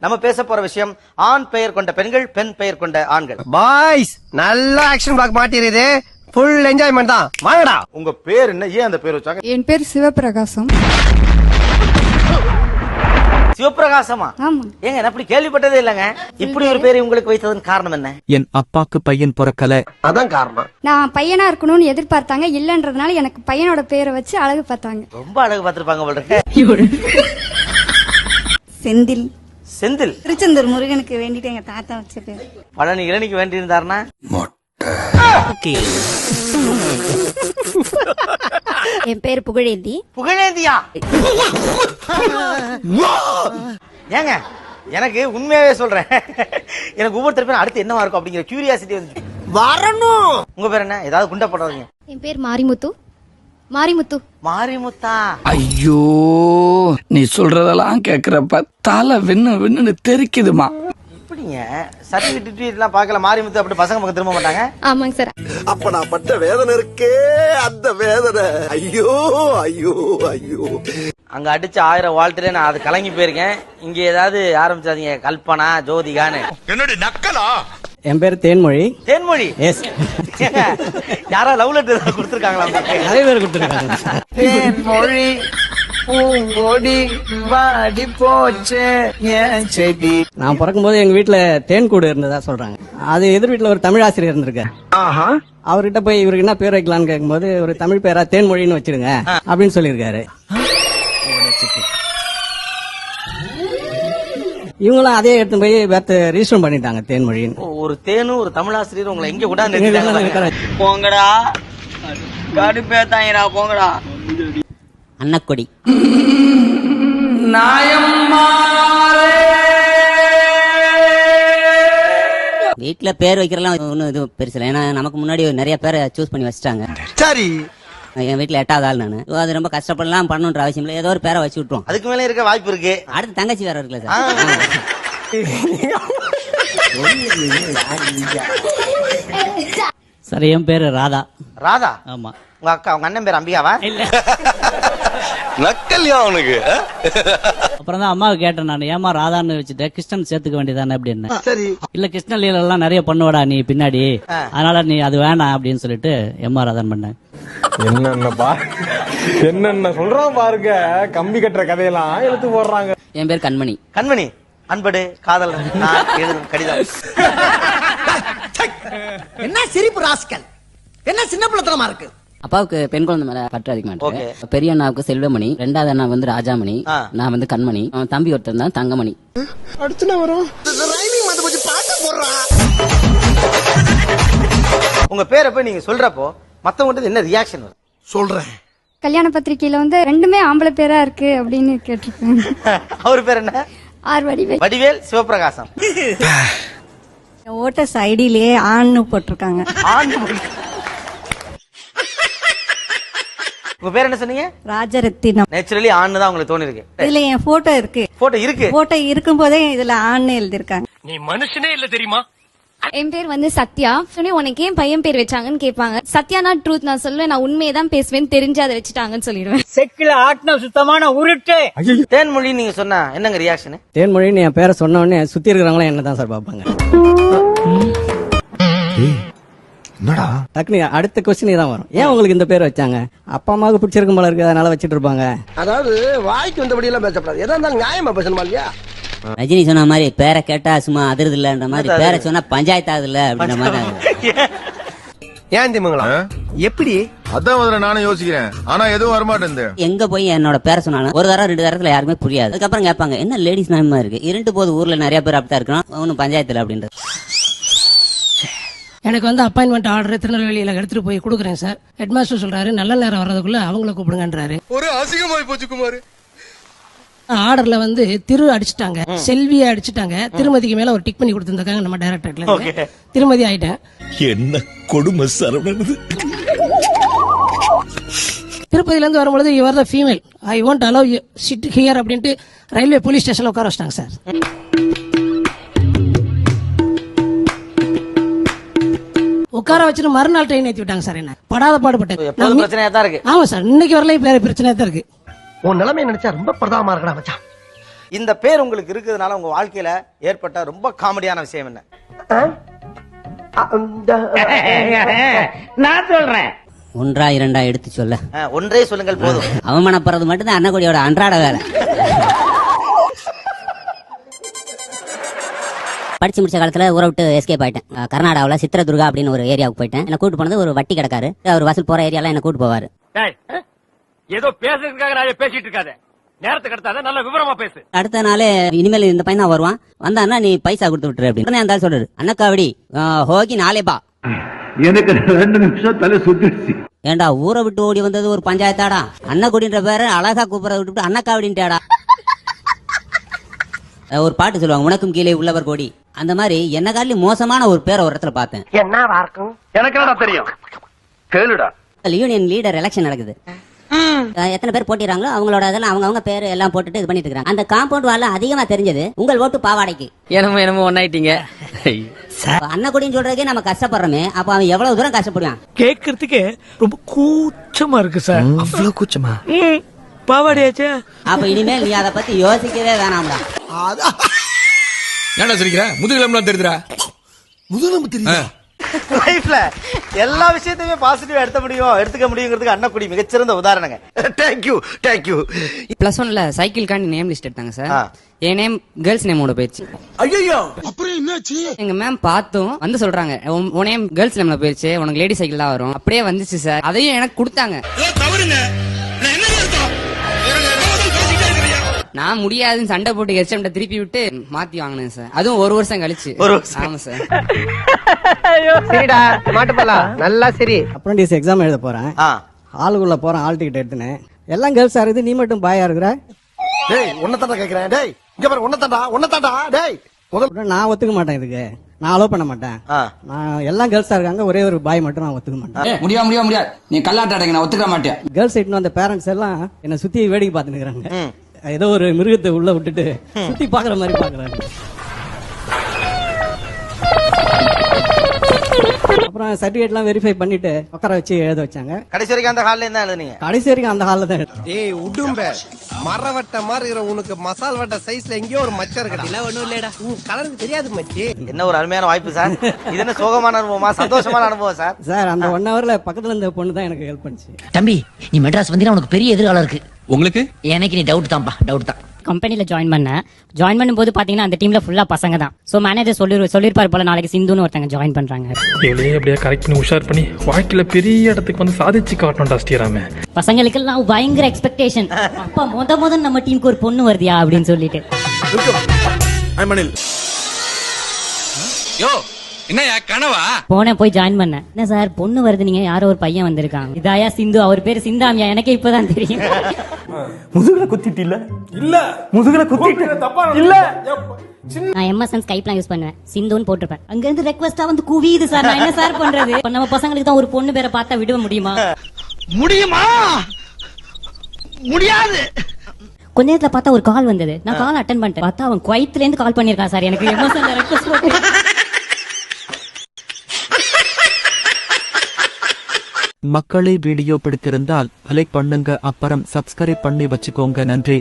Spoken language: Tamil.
நம்ம பேச போற விஷயம் ஆண் பெயர் கொண்ட பெண்கள், பெண் பெயர் கொண்ட ஆண்கள். பாய்ஸ் நல்ல ஆக்ஷன் பிளாக் மாட்டிருது. ஃபுல் என்ஜாய்மெண்ட் தான். வாங்கடா. உங்க பேர் என்ன? ஏன் அந்த பேர் வச்சாங்க? என் பேர் சிவபிரகாசம். சிவபிரகாசமா? ஆமா. ஏங்க நான் அப்படி கேள்விப்பட்டதே இல்லங்க. இப்படி ஒரு பேரை உங்களுக்கு வைத்ததன் காரணம் என்ன? என் அப்பாக்கு பையன் பிறக்கல, அதான் காரணம். நான் பையனா இருக்கணும்னு எதிர்பார்த்தாங்க, இல்லன்றதுனால எனக்கு பையனோட பேரை வச்சு அழகு பார்த்தாங்க. ரொம்ப அழகு பார்த்திருப்பாங்க போல இருக்கு. செந்தில். செந்தில் திருச்செந்தூர் முருகனுக்கு வேண்டிட்டு எங்க தாத்தா வச்ச பேர். பழனி இளநிக்கு வேண்டி இருந்தாருன்னா என் பேர் புகழேந்தி. புகழேந்தியா? ஏங்க எனக்கு உண்மையாவே சொல்றேன், எனக்கு ஒவ்வொருத்தர் பேரும் அடுத்து என்னவா இருக்கும் அப்படிங்கிற கியூரியாசிட்டி வந்து வரணும். உங்க பேர் என்ன? ஏதாவது குண்டா போடுறீங்க? என் பேர் மாரிமுத்து. மாரிமுத்து. மாரிமுத்தா? ஐயோ, நீ சொல்றதெல்லாம் கேக்குறப்ப தலை வென்னு தெரிக்குதுமா. இப்படிங்க சர்டிபிகேட் எல்லாம் பார்க்கல. மாரிமுத்து அப்படி பசங்க பக்கம் திரும்ப மாட்டாங்க. ஆமாங்க சார். அப்ப நான் பட்ட வேதனை இருக்கே, அந்த வேதனை. ஐயோ ஐயோ ஐயோ. அங்க அடிச்ச 1000 வாழ்த்துல நான் அது கலங்கி போயிருக்கேன். இங்க ஏதாவது ஆரம்பிச்சாதீங்க கல்பனா ஜோதிகான்னு. என்னடி நக்கலா? என் பேர் தேன்மொழி. தேன்மொழி? எஸ். யாரா லவ் லெட்டர் கொடுத்திருக்காங்களா? நிறைய பேர் கொடுத்துருக்காங்க. தேன்மொழி பூங்கொடி வாடி போச்சு என் செடி. நான் பிறக்கும்போது எங்க வீட்டுல தேன் கூடு இருந்ததா சொல்றாங்க. அது எதிர் வீட்டுல ஒரு தமிழ் ஆசிரியர் இருந்திருக்காரு. அவர்கிட்ட போய் இவருக்கு என்ன பேர் வைக்கலாம்னு கேட்கும்போது ஒரு தமிழ் பேரா தேன்மொழின்னு வச்சிருங்க அப்படின்னு சொல்லியிருக்காரு. இவங்களும் அதே எடுத்து போய் ரிஜிஸ்டர் பண்ணிட்டாங்க தேன்மொழின்னு. ஒரு தேனும் ஒரு தமிழாசிரியர் உங்களை எங்க கூட போங்கடா, கடுப்பேத்தாங்கடா போங்கடா. அன்னக்கொடி. வீட்டுல பேர் வைக்கிறலாம் ஒன்னும் இது பெருசு இல்லை. ஏன்னா நமக்கு முன்னாடி நிறைய பேரை சூஸ் பண்ணி வச்சுட்டாங்க. சரி, என் வீட்டுல 8வது ஆள் நானு. அது ரொம்ப கஷ்டப்படலாம் பண்ணணுன்ற அவசியம் இல்லை. ஏதோ ஒரு பேரை வச்சு விட்டுருவோம். அதுக்கு மேல இருக்க வாய்ப்பு இருக்கு. அடுத்து தங்கச்சி வேற இருக்குல்ல சார். சரி, என் பேரு ராதா. ராதா? ஆமா. உங்க அக்கா உங்க அண்ணன் பேர் அம்பிகாவா? இல்ல. நக்கல்யா அவனுக்கு. அப்புறம் தான் அம்மாவுக்கு கேட்டேன் நான், ஏமா ராதான்னு வச்சுட்டு கிருஷ்ணன் சேர்த்துக்க வேண்டியதானே அப்படின்னு. சரி. இல்ல, கிருஷ்ண லீல எல்லாம் நிறைய பண்ணுவடா நீ பின்னாடி, அதனால நீ அது வேணாம் அப்படின்னு சொல்லிட்டு எம்ஆர் ராதான் பண்ணேன். என்னென்ன சொல்றோம் பாருங்க. கம்பி கட்டுற கதையெல்லாம் எடுத்து போடுறாங்க. என் பேர் கண்மணி. கண்மணி அன்படு காதல் நான் எழுதும் கடிதம். என்ன சிரிப்பு ராஸ்கல், என்ன சின்ன பிள்ளைத்தனமா இருக்கு. அப்பாவுக்கு பெண் குழந்தை மேல பற்று அதிகமா இருக்கு. பெரிய அண்ணாவுக்கு செல்வமணி, 2வது அண்ணா வந்து ராஜாமணி, நான் வந்து கண்மணி, தம்பி ஒருத்தர் தான் தங்கமணி. அடுத்து வரும் ரைமிங் வந்து கொஞ்சம் பாட்டு போடுறா. உங்க பேரை போய் நீங்க சொல்றப்போ மத்தவங்க என்ன ரியாக்ஷன் வரும்? சொல்றேன். கல்யாண பத்திரிக்கையில வந்து ரெண்டுமே ஆம்பளை பேரா இருக்கு அப்படின்னு கேட்டிருக்காங்க. அவர் பேர் என்ன? ஆர் வடிவேல். வடிவேல் சிவபிரகாசம். ஓட்டர்ஸ் ஐடியிலே ஆண்னு போட்டிருக்காங்க. ஆண். உங்க பேர் என்ன சொன்னீங்க? ராஜரத்தினம். நேச்சுரலி ஆண் தான் உங்களுக்கு தோணி இருக்கு. இதுல என் போட்டோ இருக்கு. போட்டோ இருக்கு. போட்டோ இருக்கும் போதே இதுல ஆண்னு எழுதிருக்காங்க. நீ மனுஷனே இல்ல தெரியுமா? என் பேர் வந்து சத்யா. சொன்னே உனக்கு ஏன் பையன் பேர் வச்சாங்கன்னு கேட்பாங்க. சத்யானா ட்ரூத் நான் சொல்லுவேன், நான் உண்மையை தான் பேசுவேன், தெரிஞ்சு அதை வச்சுட்டாங்கன்னு சொல்லிடுவேன். செக்கில ஆட்டின சுத்தமான உருட்டு. தேன்மொழி நீங்க சொன்னா என்னங்க ரியாக்ஷன்? தேன்மொழின்னு என் பேரை சொன்ன உடனே சுத்தி இருக்கிறவங்களும் என்ன தான் சார் பாப்பாங்க. என்னடா டக்குனு அடுத்த கொஸ்டின் தான் வரும், ஏன் உங்களுக்கு இந்த பேர் வச்சாங்க? அப்பா அம்மாவுக்கு பிடிச்சிருக்கும் போல இருக்கு, அதனால வச்சிட்டு இருப்பாங்க. அதாவது வாய்க்கு வந்தபடி எல்லாம் பேசப்படாது. எதா இருந்தாலும் நியாயமா பேசணுமா இல்லையா? ரஜினி சொன்ன மாதிரி பேரை கேட்டா சும்மா அதிர்து இல்லன்ற மாதிரி, பேரை சொன்னா பஞ்சாயத்து ஆகுது இல்ல அப்படின்ற மாதிரி. ஏன் திமுங்களா எப்படி? அதான் முதல்ல நானும் யோசிக்கிறேன். ஆனா எதுவும் வரமாட்டேன். எங்க போய் என்னோட பேரை சொன்னாலும் ஒரு தரம் 2 தரத்துல யாருமே புரியாது. அதுக்கப்புறம் கேட்பாங்க என்ன லேடிஸ் நாயமா இருக்கு, இருண்டு போது ஊர்ல நிறைய பேர் அப்படித்தான் இருக்கணும், ஒன்னும் பஞ்சாயத்துல அப்படின்றது. எனக்கு வந்து அப்பாயின்மெண்ட் ஆர்டர் திருநெல்வேலியில எடுத்துட்டு போய் கொடுக்குறேன் சார். ஹெட்மாஸ்டர் சொல்றாரு நல்ல நேரம் வர்றதுக்குள்ள அவங்கள கூப்பிடுங்கன்றாரு. ஒரு அசிங்கமாய் போச்சு குமார். ஆர்டர்ல வந்து திரு அடிச்சுட்டாங்க, செல்வியை அடிச்சுட்டாங்க, திருமதிக்கு மேல ஒரு டிக் பண்ணி கொடுத்துருக்காங்க நம்ம டைரக்டர்ல. திருமதி ஆயிட்டேன். என்ன கொடுமை சரவணது. திருப்பதியில இருந்து வரும்பொழுது your the female, I want allow you sit here அப்படின்ட்டு ரயில்வே போலீஸ் ஸ்டேஷன்ல உட்கார வச்சிட்டாங்க சார். உட்கார வச்சுட்டு மறுநாள் ட்ரெயின் ஏத்தி விட்டாங்க சார். என்ன படாத பாடுபட்டேன். பிரச்சனையா தான் இருக்கு. ஆமா சார், இன்னைக்கு வரல பிரச்சனையா தான் இருக்கு. உன் நிலைமை நினைச்சா ரொம்ப பிரதாபமா இருக்கடா மச்சான். இந்த பேர் உங்களுக்கு இருக்கிறதுனால உங்க வாழ்க்கையில ஏற்பட்ட ரொம்ப காமெடியான விஷயம் என்ன? நான் சொல்றேன். ஒன்றா இரண்டா எடுத்து சொல்ல. ஒன்றே சொல்லுங்கள் போதும். அவமானப்படுறது மட்டும்தான் அன்னக்குடியோட அன்றாட வேலை. படிச்சு முடிச்ச காலத்துல ஊரை விட்டு எஸ்கேப் ஆயிட்டேன். கர்நாடகாவில் சித்திரதுர்கா அப்படின்னு ஒரு ஏரியாவுக்கு போயிட்டேன். என்ன கூட்டு போனது ஒரு வட்டி கிடக்காரு. அவர் வசூல் போற ஏரியாலாம் என்ன கூட்டு போவாரு. ஏதோ பேசுறதுக்காக நான் பேசிட்டு இருக்காத, நேரத்துக்கு அடுத்தாத நல்ல விவரமா பேசு. அடுத்த நாளே இனிமேல் இந்த பையன் தான் வருவான், வந்தான்னா நீ பைசா கொடுத்து விட்டுரு அப்படின்னு அந்த ஆள் சொல்றாரு. அன்னக்காவடி ஹோகி நாளேபா. எனக்கு 2 நிமிஷம் தலை சுத்திடுச்சு. ஏண்டா ஊரை விட்டு ஓடி வந்தது ஒரு பஞ்சாயத்தாடா? அன்னக்குடின்ற பேரை அழகா கூப்பிட விட்டு அன்னக்காவடின்ட்டாடா. ஒரு பாட்டு சொல்லுவாங்க, உனக்கும் கீழே உள்ளவர் கோடி. அந்த மாதிரி என்ன காலி மோசமான ஒரு பேரை ஒரு இடத்துல பார்த்தேன். என்னவா இருக்கும்? எனக்கு என்னடா தெரியும், கேளுடா. யூனியன் லீடர் எலெக்ஷன் நடக்குது. எத்தனை பேர் போட்டிடுறாங்களோ அவங்களோட அதெல்லாம் அவங்க பேர் எல்லாம் போட்டுட்டு இது பண்ணிட்டு இருக்காங்க. அந்த காம்பவுண்ட் வால அதிகமா தெரிஞ்சது உங்கள் ஓட்டு பாவாடைக்கு. என்னமோ ஒன்னாயிட்டீங்க. அன்னக்குடின்னு சொல்றதுக்கே நம்ம கஷ்டப்படுறோமே, அப்ப அவன் எவ்வளவு தூரம் கஷ்டப்படுவான்? கேக்குறதுக்கு ரொம்ப கூச்சமா இருக்கு சார். அவ்வளவு கூச்சமா? பாவாடையாச்சே. அப்ப இனிமேல் நீ அதை பத்தி யோசிக்கவே வேணாம்டா. ஏன்டா சரிக்கிற? முதுகிலம்லாம் தெரியுதுடா. முதலமை தெரியுதா? லைஃப்ல எல்லா விஷயத்தையுமே பாசிட்டிவா எடுத்துக்க முடியுங்கிறதுக்கு அன்னக்குடி மிகச்சிறந்த உதாரணங்க. தேங்க்யூ. +1ல சைக்கிள்காண்டி நேம் லிஸ்ட் எடுத்தாங்க சார். என் நேம் கேர்ள்ஸ் நேமோட போயிடுச்சு. ஐயோ, அப்புறம் என்னாச்சு? எங்க மேம் பார்த்தோம் வந்து சொல்றாங்க, உன் நேம் கேர்ள்ஸ் நேம்ல போயிடுச்சு, உனக்கு லேடி சைக்கிள் தான் வரும். அப்படியே வந்துச்சு சார். அதையும் எனக்கு கொடுத்தாங்க. நான் முடியாதுன்னு சண்டை போட்டு ஹெச்எம் திருப்பி விட்டு மாத்தி வாங்கினேன் சார். அதுவும் 1 வருஷம் கழிச்சு. ஆமா சார். சரிடா மாட்டுப்பலாம் நல்லா சரி. அப்ரண்டிஸ் எக்ஸாம் எழுத போறேன். ஆளுக்குள்ள போறேன், ஆள் டிக்கெட் எடுத்துனேன். எல்லாம் கேர்ள்ஸா இருக்குது, நீ மட்டும் பாயா இருக்கிற. டேய் உன்னதான்டா கேக்குறேன். டேய் இங்க பாரு, உன்னதான்டா. டேய் நான் ஒத்துக்க மாட்டேன், இதுக்கு நான் அலோவ் பண்ண மாட்டேன். நான் எல்லாம் கேர்ள்ஸா இருக்காங்க, ஒரே ஒரு பாய் மட்டும் நான் ஒத்துக்க மாட்டேன். முடியாது நீ கல்லாட்டாடங்க, நான் ஒத்துக்க மாட்டேன். கேர்ள்ஸ் சைட்னு அந்த பேரண்ட்ஸ் எல்லாம் என்ன சுத்தி வேடிக்கை பார்த்துட்டு இருக்காங்க. ஏதோ ஒரு மிருகத்தை உள்ள விட்டுட்டு சுத்தி பாக்குற மாதிரி பாக்குறாங்க. அப்புறம் சர்டிபிகேட்லாம் வெரிஃபை பண்ணிட்டு உட்கார வச்சு எழுத வச்சாங்க. கடைசி வரைக்கும் அந்த ஹால்ல தான் எழுதுனீங்க? கடைசி வரைக்கும் அந்த ஹால்ல தான். ஏய் உடும்ப மரவட்ட மாதிரி இருக்கிற உனக்கு மசால் வட்ட சைஸ்ல எங்கேயோ ஒரு மச்சம் இருக்கடா. ஒண்ணும் இல்லடா, கலருக்கு தெரியாது மச்சி. என்ன ஒரு அருமையான வாய்ப்பு சார். இது என்ன சோகமான அனுபவமா சந்தோஷமான அனுபவம் சார்? சார் அந்த 1 ஹவர்ல பக்கத்துல இருந்த பொண்ணு தான் எனக்கு ஹெல்ப் பண்ணுச்சு. தம்பி நீ மெட்ராஸ் வந்தீங்கன்னா உனக்கு பெரிய எதிர்காலம் இருக்கு. உங்களுக்கு? எனக்கு நீ டவுட் தான். கம்பெனில ஜாயின் பண்ணும்போது பாத்தீங்கன்னா அந்த டீம்ல ஃபுல்லா பசங்க தான். சோ மேனேஜர் சொல்லிருப்பாரு போல, நாளைக்கு சிந்துன்னு ஒருத்தங்க ஜாயின் பண்றாங்க. அப்படியே கரெக்ட் பண்ணி உஷார் பண்ணி வாழ்க்கையில பெரிய இடத்துக்கு வந்து சாதிச்சு காட்டணும்டா ஸ்ரீராமே. பசங்களுக்கு எல்லாம் பயங்கர எக்ஸ்பெக்டேஷன். அப்பா முத நம்ம டீமுக்கு ஒரு பொண்ணு வருதியா அப்படின்னு சொல்லிட்டு. என்னையா கனவா? போனேன், போய் ஜாயின் பண்ணேன். என்ன சார் பொண்ணு வருது, நீங்க யாரோ ஒரு பையன் வந்திருக்காங்க. இதாயா சிந்து, அவர் பேரு சிந்தாமியா, எனக்கே இப்பதான் தெரியும். முதுகுல குத்திட்டு இல்ல முதுகுல குத்திட்டு தப்பா இல்ல. நான் எம்எஸ்என் ஸ்கைப்லாம் யூஸ் பண்ணுவேன், சிந்துன்னு போட்டிருப்பேன். அங்க இருந்து ரெக்வெஸ்டா வந்து குவியுது சார். நான் என்ன சார் பண்றது? நம்ம பசங்களுக்கு தான் ஒரு பொண்ணு பேரை பார்த்தா விட முடியுமா? முடியாது. கொஞ்ச நேரத்துல பார்த்தா ஒரு கால் வந்தது. நான் கால் அட்டன் பண்ணிட்டேன். பார்த்தா அவன் குவைத்துல இருந்து கால் பண்ணிருக்கான் சார் எனக்கு. எம்எஸ்என் ரெக்வெஸ்ட் போட்டு. மக்களே வீடியோ பிடித்திருந்தால் லைக் பண்ணுங்க, அப்புறம் சப்ஸ்கிரைப் பண்ணி வச்சுக்கோங்க. நன்றி.